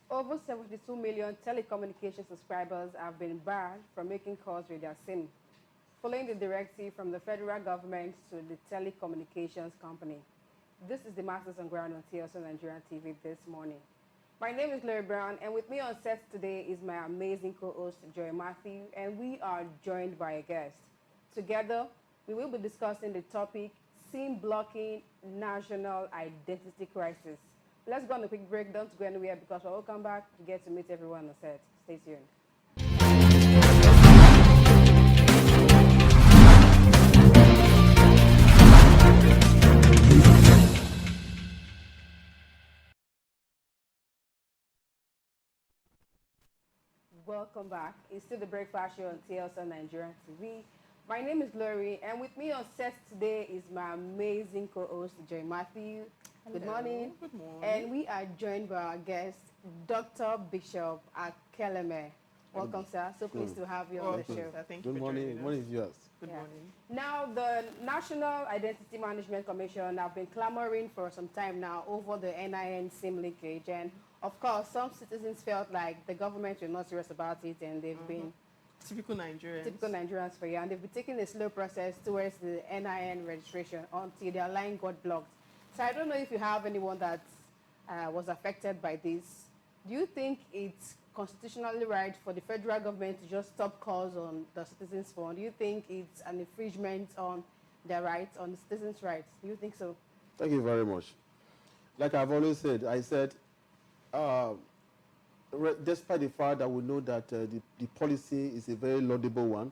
Over 72 million telecommunication subscribers have been barred from making calls with their SIM, following the directive from the federal government to the telecommunications company. This is the Masters on Ground on TSLNIGERIA TV this morning. My name is Larry Brown, and with me on set today is my amazing co-host, Joy Matthew, and we are joined by a guest. Together, we will be discussing the topic, SIM blocking national identity crisis. Let's go on a quick break. Don't go anywhere because when we come back, you get to meet everyone on set. Stay tuned. Welcome back. It's still the Breakfast Show on TSLNIGERIA TV. My name is Glory, and with me on set today is my amazing co-host, Joy Matthew. Hello. Good morning. Good morning. And we are joined by our guest, Dr. Bishop Akeleme. Welcome, sir. So pleased to have you on the show. Thank you Good for morning. joining us. Morning, viewers. Good Yeah. morning. Now, the National Identity Management Commission have been clamoring for some time now over the NIN SIM leakage. And of course, some citizens felt like the government were not serious about it, and they've been Typical Nigerians. typical Nigerians for you, and they've been taking a slow process towards the NIN registration until their line got blocked. So I don't know if you have anyone that was affected by this. Do you think it's constitutionally right for the federal government to just stop calls on the citizens' phone? Do you think it's an infringement on their rights, on the citizens' rights? Do you think so? Thank you very much. Like I've always said, despite the fact that we know that the policy is a very laudable one,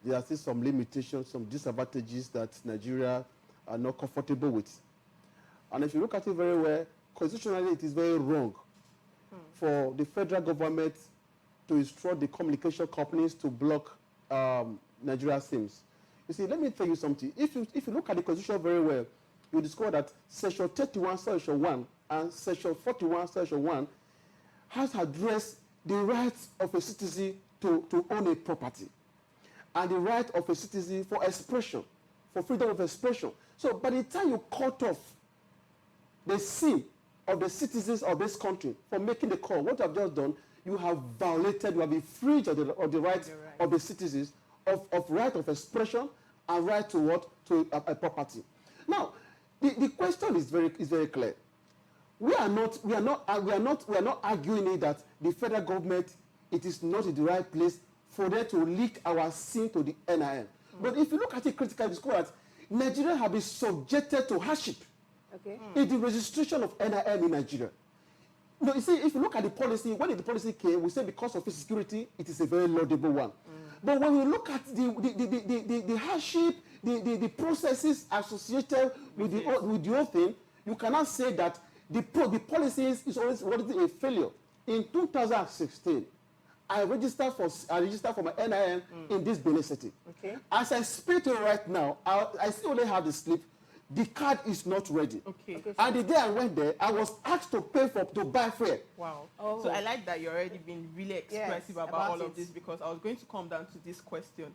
there are still some limitations, some disadvantages that Nigeria are not comfortable with. And if you look at it very well, constitutionally it is very wrong for the federal government to instruct the communication companies to block Nigeria SIMs. You see, let me tell you something. If you look at the constitution very well, you discover that Section 31, Section 1 and Section 41, Section 1 has addressed the rights of a citizen to own a property and the right of a citizen for expression, for freedom of expression. So by the time you cut off the SIM of the citizens of this country for making the call, what you have just done, you have violated, you have infringed of the rights of the citizens of right of expression and right to what? To a property. Now, the question is very clear. We are not arguing it that the federal government, it is not in the right place for them to leak our SIM to the NIN. But if you look at it critically, discover that Nigeria have been subjected to hardship in the registration of NIN in Nigeria. No, you see, if you look at the policy, when the policy came, we say because of its security, it is a very laudable one. But when we look at the hardship, the processes associated with the whole thing, you cannot say that the policy is always a failure. In 2016, I registered for my NIN in this Benin City. Okay. As I speak to you right now, I still only have the slip. The card is not ready. Okay. And the day I went there, I was asked to buy fare. Wow. Oh. So I like that you're already being really expressive about all of it. this, because I was going to come down to this question.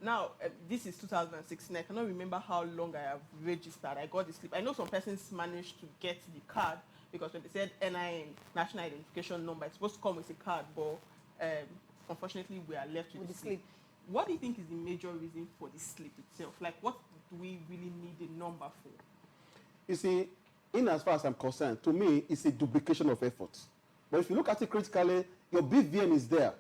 Now, this is 2016. I cannot remember how long I have registered. I got the slip. I know some persons managed to get the card because when they said NIN, National Identification Number, it's supposed to come with a card, but unfortunately we are left with the slip. What do you think is the major reason for the slip itself? Like, what do we really need a number for? You see, in as far as I'm concerned, to me, it's a duplication of effort. But if you look at it critically, your BVN is there,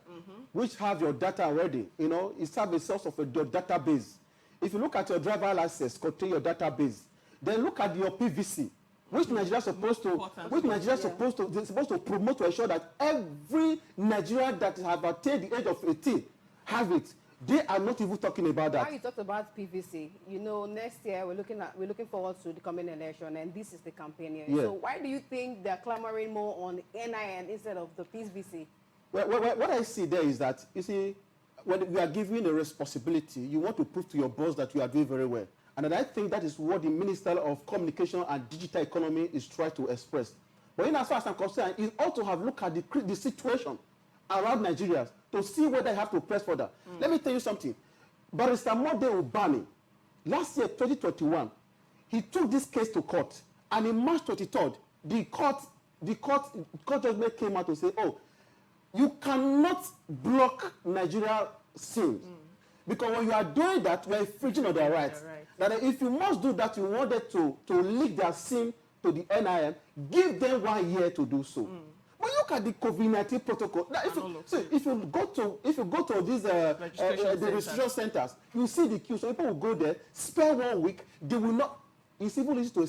which have your data already. You know, it's have a source of your database. If you look at your driver license, contain your database. Then look at your PVC, which Nigeria is supposed to promote to ensure that every Nigerian that have attained the age of 18 have it. They are not even talking about that. Now you talked about PVC. You know, next year we're looking forward to the coming election, and this is the campaign year. Yeah. So why do you think they're clamoring more on NIN instead of the PVC? Well, what I see there is that, you see, when we are given a responsibility, you want to prove to your boss that you are doing very well. And I think that is what the Minister of Communication and Digital Economy is trying to express. But in as far as I'm concerned, it ought to have looked at the situation around Nigerians to see whether they have to press further. Let me tell you something. Barrister Mode Ubani, last year, 2021, he took this case to court. And in March 23rd, the court the court judgment came out to say, oh, you cannot block Nigeria SIM. Because when you are doing that, you are infringing on their rights. That if you must do that, you wanted to leak their SIM to the NIM, give them 1 year to do so. But look at the COVID-19 protocol. Now, if you go to these the registration centers, you see the queue. So people will go there, spend 1 week. They will not. It's even leads to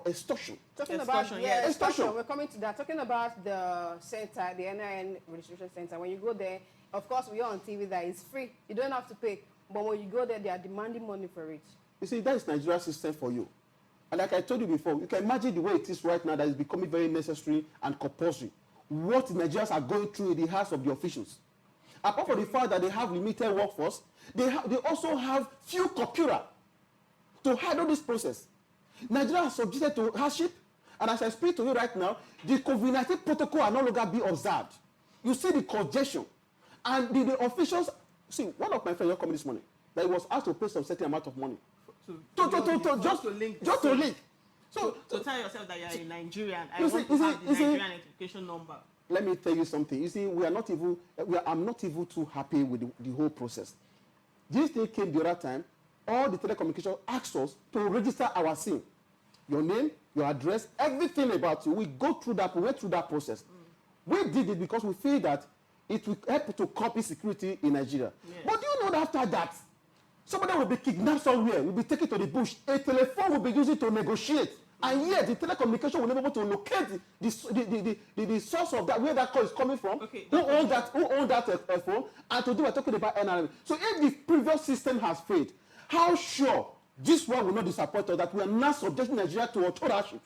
extortion. Talking about extortion. We're coming to that. Talking about the center, the NIN registration center. When you go there, of course, we are on TV that it's free. You don't have to pay. But when you go there, they are demanding money for it. You see, that is Nigeria's system for you. And like I told you before, you can imagine the way it is right now that is becoming very necessary and compulsory. What Nigerians are going through in the hearts of the officials. Apart from the fact that they have limited workforce, they also have few computers to handle this process. Nigeria is subjected to hardship, and as I speak to you right now, the COVID-19 protocol are no longer being observed. You see the congestion, and the officials. See, one of my friends just coming this morning that he was asked to pay some certain amount of money just to link. So tell yourself that you are a Nigerian. I want to have the Nigerian identification number. Let me tell you something. You see, I'm not even too happy with the whole process. This thing came the other time. All the telecommunication asked us to register our SIM. Your name, your address, everything about you. We went through that process. We did it because we feel that it will help to copy security in Nigeria. Yes. But do you know that after that, somebody will be kidnapped somewhere, will be taken to the bush, a telephone will be used to negotiate, and yet the telecommunication will never be able to locate the source of that, where that call is coming from, who owns that phone, and today we're talking about NRM. So if the previous system has failed, how sure this one will not disappoint us that we are not subjecting Nigeria to authorship?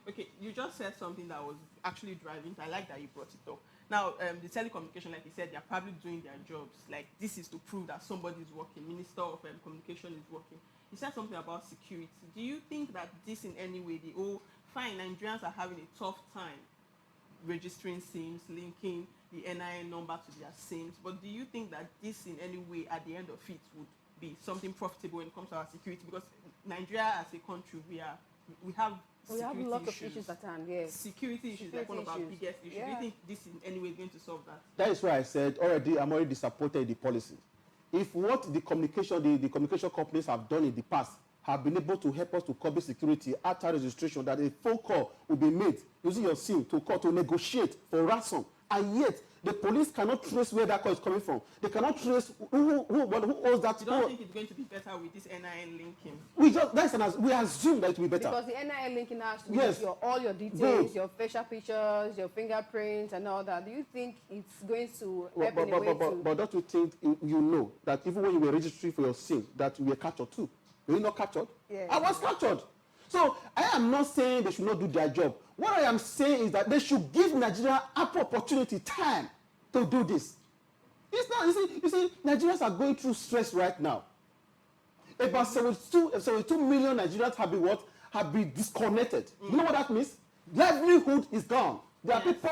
Okay, you just said something that was actually driving. I like that you brought it up. Now, the telecommunication, like you said, they're probably doing their jobs. Like, this is to prove that somebody is working. Minister of Communication is working. You said something about security. Do you think that this in any way, Nigerians are having a tough time registering SIMs, linking the NIN number to their SIMs, but do you think that this in any way, at the end of it, would be something profitable when it comes to our security? Because Nigeria as a country, we have a lot of issues at hand. Yes. Security issues like one of our biggest issues. Do you think this in any way is going to solve that? That is why I said I'm already disappointed in the policy. If what the communication companies have done in the past have been able to help us to cover security after registration, that a phone call will be made using your SIM to call to negotiate for ransom, and yet the police cannot trace where that call is coming from. They cannot trace who owns that. You don't think it's going to be better with this NIN linking? We assume that it will be better. Because the NIN linking has to do all your details, your facial pictures, your fingerprints, and all that. Do you think it's going to help in a way to... But don't you think you know that even when you were registering for your SIM, that you were captured too? Were you not captured? Yes. I was captured. So I am not saying they should not do their job. What I am saying is that they should give Nigeria ample opportunity, time to do this. It's not, you see, Nigerians are going through stress right now. About 72 million Nigerians have been disconnected. You know what that means? Livelihood is gone. There are people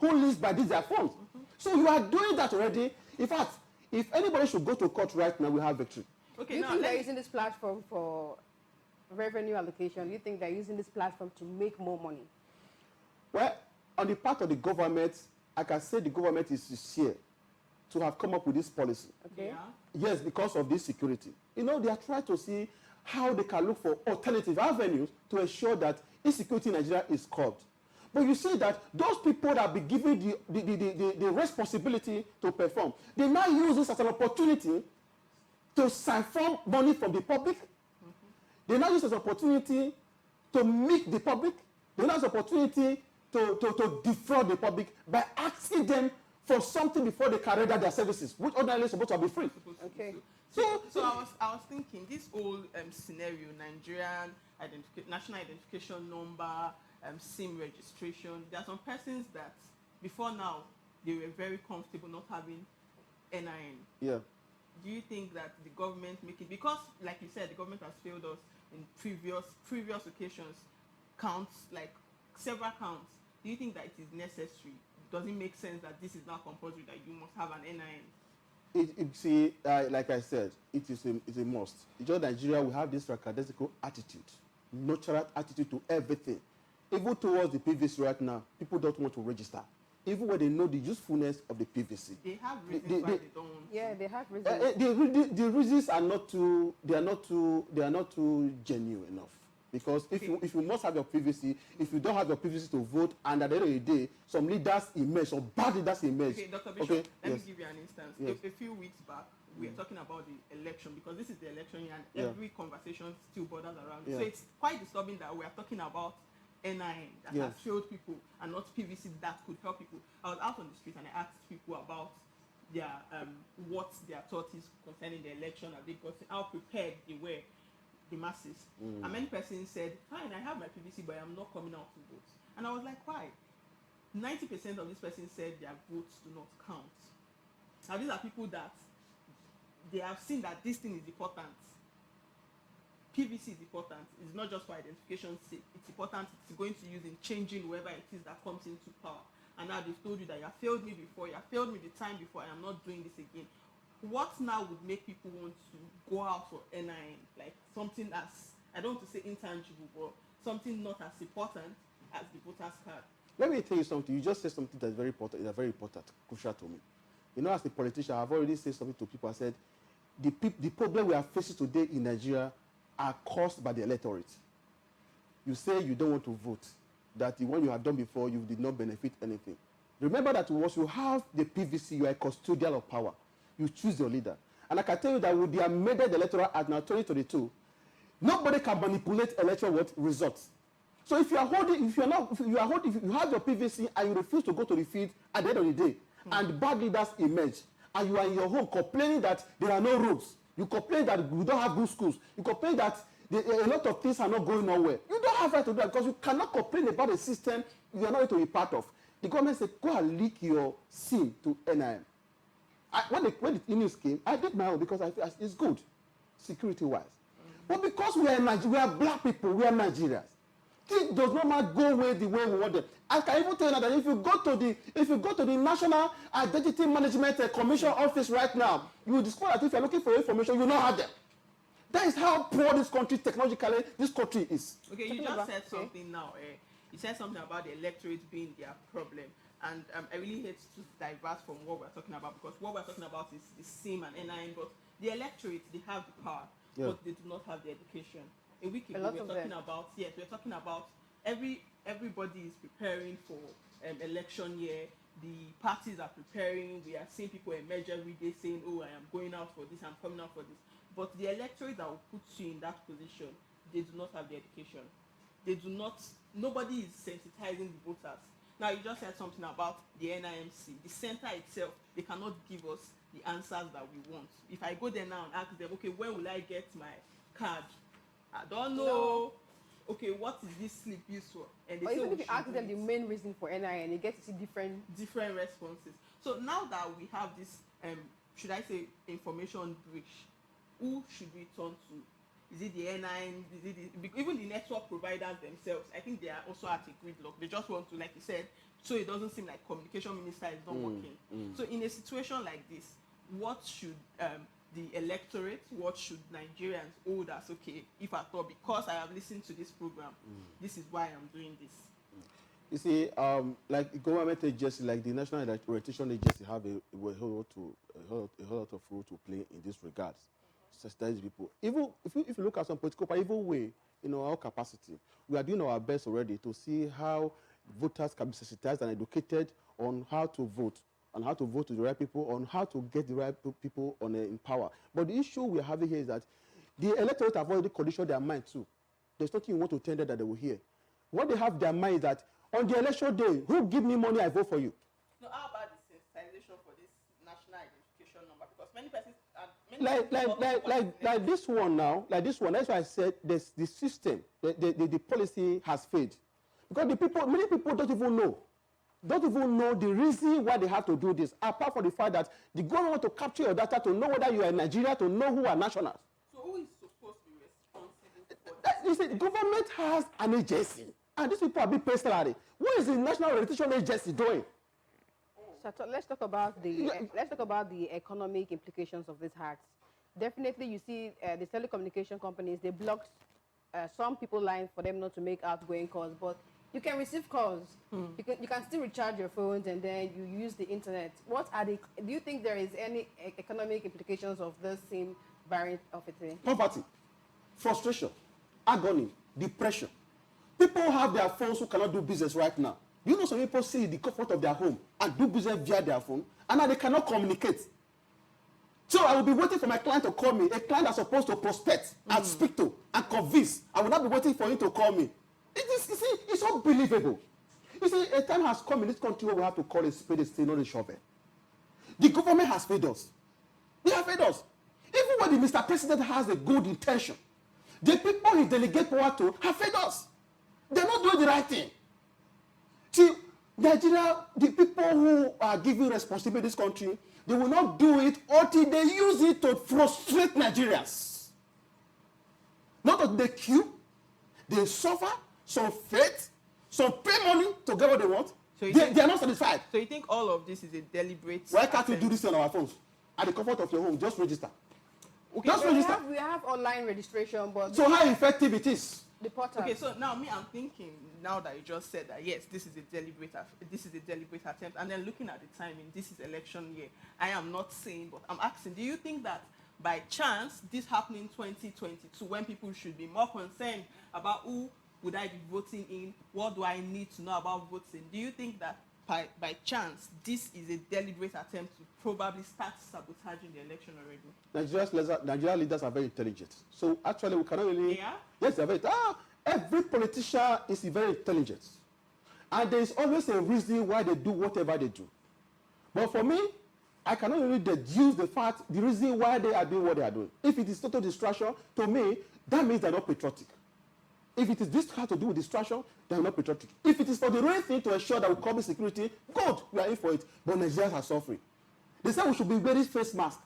who live by their phones. So you are doing that already. In fact, if anybody should go to court right now, we have victory. Okay, do you think they're using this platform for revenue allocation? Do you think they're using this platform to make more money? Well, on the part of the government, I can say the government is sincere to have come up with this policy. Okay. Yeah. Yes, because of this security. You know, they are trying to see how they can look for alternative avenues to ensure that insecurity in Nigeria is curbed. But you see that those people that be given the responsibility to perform, they now use this as an opportunity to siphon money from the public. They now use this as an opportunity to meet the public. They now use an opportunity to defraud the public by asking them for something before they can render their services, which ordinarily is supposed to be free. Okay. So I was thinking this whole scenario, Nigerian national identification number, SIM registration. There are some persons that before now they were very comfortable not having NIN. Yeah. Do you think that the government because like you said, the government has failed us in previous occasions, several counts. Do you think that it is necessary? Does it make sense that this is now compulsory that you must have an NIN? Like I said, it's a must. In Nigeria, we have this lackadaisical attitude, nonchalant attitude to everything. Even towards the PVC right now, people don't want to register, even when they know the usefulness of the PVC. They have reasons why they don't want to. Yeah, they have reasons. The reasons are not too, they are not too genuine enough. Because if you must have your PVC, if you don't have your PVC to vote, and at the end of the day, some leaders emerge, some bad leaders emerge. Okay, Dr. Bishop, let me give you an instance. Yes. A few weeks back, we were talking about the election, because this is the election year, and every conversation still borders around it. So it's quite disturbing that we are talking about NIN that has failed people and not PVC that could help people. I was out on the street and I asked people about their what their thought is concerning the election, and they got how prepared they were, the masses. And many persons said, fine, I have my PVC, but I'm not coming out to vote. And I was like, why? 90% of these persons said their votes do not count. Now these are people that they have seen that this thing is important. PVC is important. It's not just for identification's sake. It's important. It's going to use in changing whoever it is that comes into power. And now they've told you that you have failed me before, you have failed me the time before, I am not doing this again. What now would make people want to go out for NIN? Like something as, I don't want to say intangible, but something not as important as the voter's card. Let me tell you something. You just said something that's very important, crucial to me. You know, as a politician, I've already said something to people. I said, the problem we are facing today in Nigeria are caused by the electorate. You say you don't want to vote, that the one you have done before, you did not benefit anything. Remember that once you have the PVC, you are a custodian of power. You choose your leader. And I can tell you that with the amended electoral act now 2022, nobody can manipulate electoral results. So if you have your PVC and you refuse to go to the field at the end of the day, and bad leaders emerge, and you are in your home complaining that there are no roads, you complain that we don't have good schools, you complain that a lot of things are not going nowhere. You don't have right to do that, because you cannot complain about a system you are not going to be part of. The government said, go and leak your SIM to NIM. When the news came, I did my own, because I feel it's good, security-wise. But because we are black people, we are Nigerians, things does not go away the way we want them. I can even tell you that if you go to the National Identity Management Commission office right now, you will discover that if you are looking for information, you will not have them. That is how poor this country, technologically, this country is. Okay, you just said something now. You said something about the electorate being their problem. And I really hate to divert from what we're talking about, because what we're talking about is the SIM and NIN, but the electorate, they have the power, but they do not have the education. A week ago, we're talking about everybody is preparing for election year. The parties are preparing. We are seeing people emerge every day saying, oh, I am going out for this, I'm coming out for this. But the electorate that will put you in that position, they do not have the education. They do not, nobody is sensitizing the voters. Now, you just said something about the NIMC. The center itself, they cannot give us the answers that we want. If I go there now and ask them, okay, when will I get my card? I don't know. No. Okay, what is this slip used for? And they say, even if you ask them the main reason for NIN, you get to see different responses. So now that we have this, should I say, information breach, who should we turn to? Is it the NIN? Is it even the network providers themselves? I think they are also at a gridlock. They just want to, like you said, so it doesn't seem like communication minister is not working. So in a situation like this, what should the electorate, what should Nigerians hold as, okay, if at all, because I have listened to this program, this is why I'm doing this? You see, like the government agency, like the National Orientation Agency, have a whole lot of role to play in this regards. Sensitize people. Even if you look at some political, but even way, in our capacity, we are doing our best already to see how voters can be sensitized and educated on how to vote, and how to vote to the right people, on how to get the right people in power. But the issue we're having here is that the electorate have already conditioned their mind too. There's nothing you want to tell them that they will hear. What they have in their mind is that on the election day, who give me money, I vote for you. No, how about the sensitization for this national identification number? Because many persons like this one now, that's why I said the system, the policy has failed. Because many people don't even know the reason why they have to do this, apart from the fact that the government want to capture your data to know whether you are in Nigeria, to know who are nationals. So who is supposed to be responsible for that? You see, the government has an agency, and these people are being paid salary. What is the National Orientation Agency doing? So let's talk about the economic implications of this act. Definitely, you see the telecommunication companies, they blocked some people lines for them not to make outgoing calls, but You can receive calls. You can still recharge your phones and then you use the internet. What are the? Do you think there is any economic implications of this SIM variant of it? Poverty, frustration, agony, depression. People have their phones who cannot do business right now. You know, some people sit in the comfort of their home and do business via their phone, and now they cannot communicate. So I will be waiting for my client to call me, a client that's supposed to prospect and speak to and convince. I will not be waiting for him to call me. It is, you see, it's unbelievable. You see, a time has come in this country where we have to call a spade, not a shovel. The government has failed us. They have failed us. Even when the Mr. President has a good intention, the people he delegate power to have failed us. They're not doing the right thing. See, Nigeria, the people who are giving responsibility in this country, they will not do it until they use it to frustrate Nigerians. Not until they queue, they suffer, some faith, some pay money to get what they want. So they are not satisfied. So you think all of this is a deliberate... Why can't we do this on our phones? At the comfort of your home, just register. Okay, just register. We have online registration, but... So how effective it is? The portal. Okay, so now I'm thinking, now that you just said that, yes, this is a deliberate attempt, and then looking at the timing, this is election year. I am not saying, but I'm asking, do you think that by chance, this happening in 2022, when people should be more concerned about who would I be voting in, what do I need to know about voting, do you think that by chance, this is a deliberate attempt to probably start sabotaging the election already? Nigerian leaders are very intelligent. So actually, we cannot really... Yeah? Yes, they're very... every politician is very intelligent. And there is always a reason why they do whatever they do. But for me, I cannot really deduce the reason why they are doing what they are doing. If it is total distraction, to me, that means they're not patriotic. If it is this has to do with distraction, they are not patriotic. If it is for the right thing to ensure that we cover security, good, we are in for it. But Nigerians are suffering. They say we should be wearing face masks.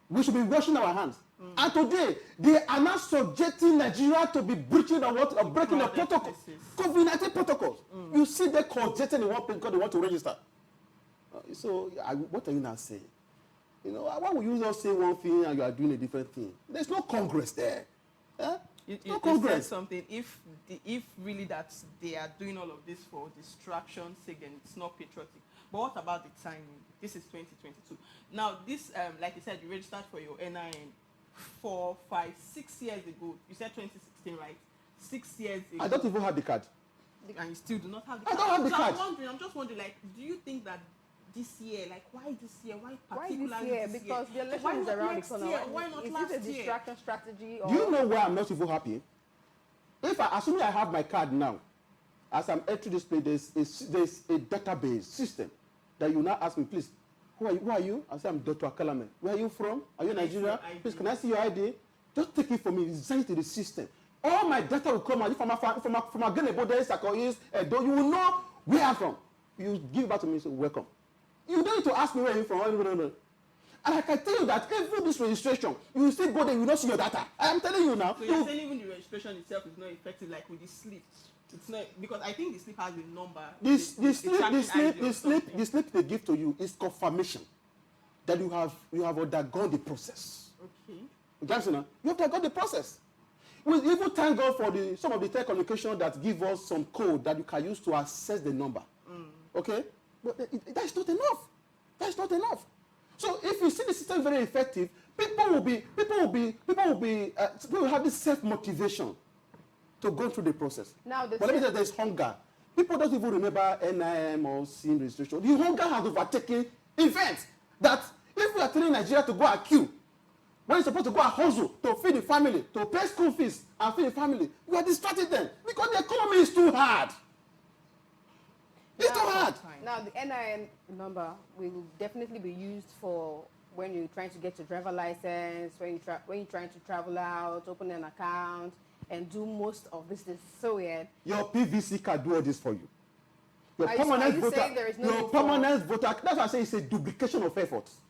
We should be washing our hands. And today, they are now subjecting Nigeria to be breaching or breaking the protocol. COVID-19 protocols. You see them congested in one place because they want to register. What are you now saying? You know, why would you just say one thing and you are doing a different thing? There's no Congress there. You said something. If really that they are doing all of this for distraction's sake, then it's not patriotic. But what about the timing? This is 2022. Now, this, like you said, you registered for your NIN 4, 5, 6 years ago. You said 2016, right? 6 years ago. I don't even have the card. And you still do not have the card. I don't have the card. I'm just wondering, like, do you think that this year, like, why this year? Why particularly this year? Because the election is around the corner. Why not last year? Is it a distraction strategy? Or... Do you know why I'm not even happy? Assuming I have my card now, as I'm entering this place, there's a database system that you now ask me, please, who are you? I say, I'm Dr. Akalame. Where are you from? Are you Nigeria? Please, can I see your ID? Just take it from me. It's sent to the system. All my data will come out. If I'm a Genebo, Sakoyis, Edo, you will know where I'm from. You give it back to me, so welcome. You don't need to ask me where you're from. And I can tell you that even this registration, you will still go there, you will not see your data. I am telling you now. So you're saying even the registration itself is not effective, like with the slip. It's not, because I think the slip has a number. The slip they give to you is confirmation that you have undergone the process. Okay. You understand? You have undergone the process. We even thank God for some of the telecommunications that give us some code that you can use to access the number. Okay? But that is not enough. That is not enough. So if you see the system very effective, people will have this self-motivation to go through the process. Now, but let me say there's hunger. People don't even remember NIM or SIM registration. The hunger has overtaken events that if we are telling Nigeria to go and queue, when you're supposed to go and hustle to feed the family, to pay school fees and feed the family, we are distracting them because the economy is too hard. It's too hard. Now, the NIN number will definitely be used for when you're trying to get your driver license, when you're trying to travel out, open an account, and do most of this. So weird. Your PVC can do all this for you. Your permanent voter. That's why I say it's a duplication of efforts.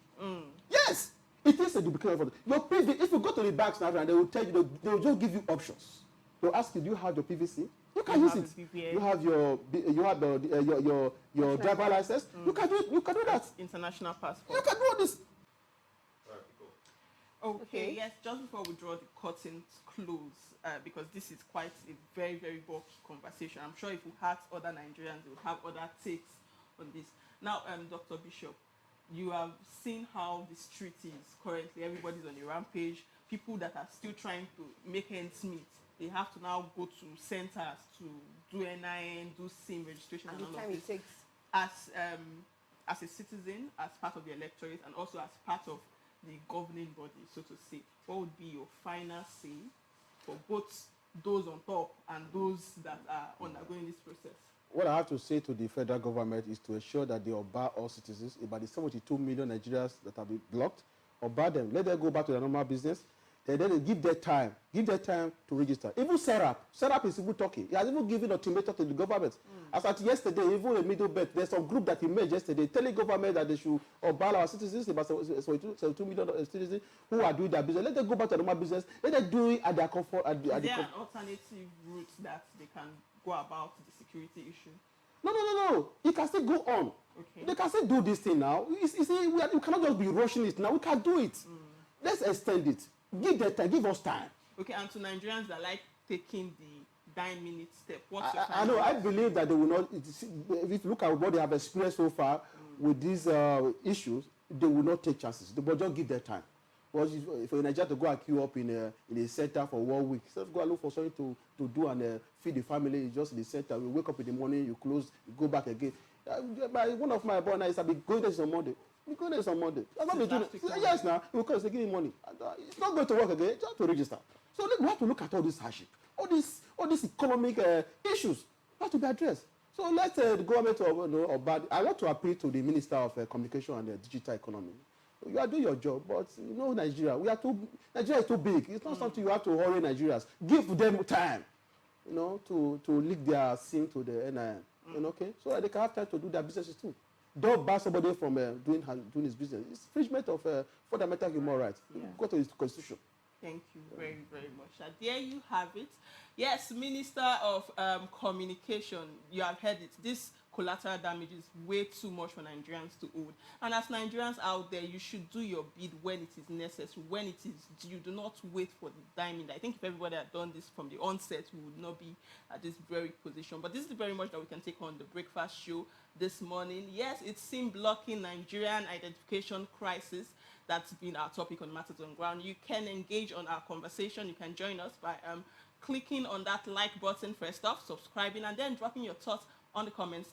Yes, it is a duplication of effort. Your PVC. If you go to the banks now, and they will tell you, they will just give you options. They'll ask you, do you have your PVC? You can use it. You have your driver license. You can do that. International passport. You can do all this. Okay, yes, just before we draw the curtains close, because this is quite a very, very bulky conversation. I'm sure if we ask other Nigerians, they would have other takes on this. Now, Dr. Bishop, you have seen how the street is currently. Everybody's on a rampage. People that are still trying to make ends meet, they have to now go to centers to do NIN, do SIM registration, And and the all time of it this. takes. As a citizen, as part of the electorate, and also as part of the governing body, so to say, what would be your final say for both those on top and those that are undergoing this process? What I have to say to the federal government is to ensure that they bar all citizens, about the 72 million Nigerians that have been blocked, bar them, let them go back to their normal business. Then they give their time to register. Even Serap is even talking. He has even given ultimatum to the government. As at yesterday, even a middle belt, there's some group that he made yesterday telling government that they should bar our citizens, about 72 million citizens who are doing their business. Let them go back to their normal business. Let them do it at their comfort. Is there an alternative route that they can go about the security issue? No. It can still go on. Okay. They can still do this thing now. You see, we cannot just be rushing it now. We can do it. Let's extend it. Give them time. Give us time. Okay, and to Nigerians that like taking the 9-minute step, what's your I know. I believe that they will not. If you look at what they have experienced so far with these issues, they will not take chances. They will just give their time. Because if you're in Nigeria to go and queue up in a center for 1 week, instead of go and look for something to do and feed the family, you just in the center. You wake up in the morning, you close, you go back again. One of my boys is going there on Monday. You go there on Monday. Yes, now you come say give me money. It's not going to work again. Just to register. So we have to look at all this hardship, all these economic issues have to be addressed. So let the government I want to appeal to the Minister of Communication and Digital Economy. You are doing your job, but Nigeria. Nigeria is too big. It's not something you have to hurry Nigerians. Give them time, to link their SIM to the NIN. Okay, so that they can have time to do their businesses too. Don't bar somebody from doing his business. It's infringement of fundamental human rights. Go to his constitution. Thank you very, very much. There you have it. Yes, Minister of Communication, you have heard it. This collateral damage is way too much for Nigerians to hold. And as Nigerians out there, you should do your bid when it is necessary, when it is due. Do not wait for the diamond. I think if everybody had done this from the onset, we would not be at this very position. But this is very much that we can take on the breakfast show this morning. Yes, it's SIM blocking Nigerian identification crisis. That's been our topic on Matters on Ground. You can engage on our conversation. You can join us by clicking on that like button first off, subscribing, and then dropping your thoughts on the comments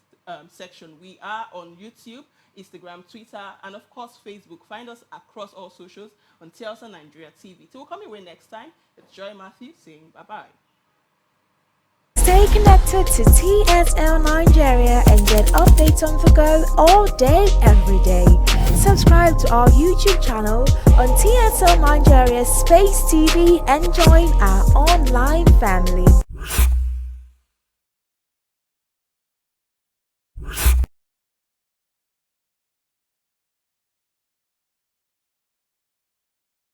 section. We are on YouTube, Instagram, Twitter, and of course Facebook. Find us across all socials on TSLNIGERIA TV. Till we come your way next time, it's Joy Matthew saying bye-bye. Stay connected to TSL Nigeria and get updates on the go all day, every day. Subscribe to our YouTube channel on TSL Nigeria Space TV and join our online family.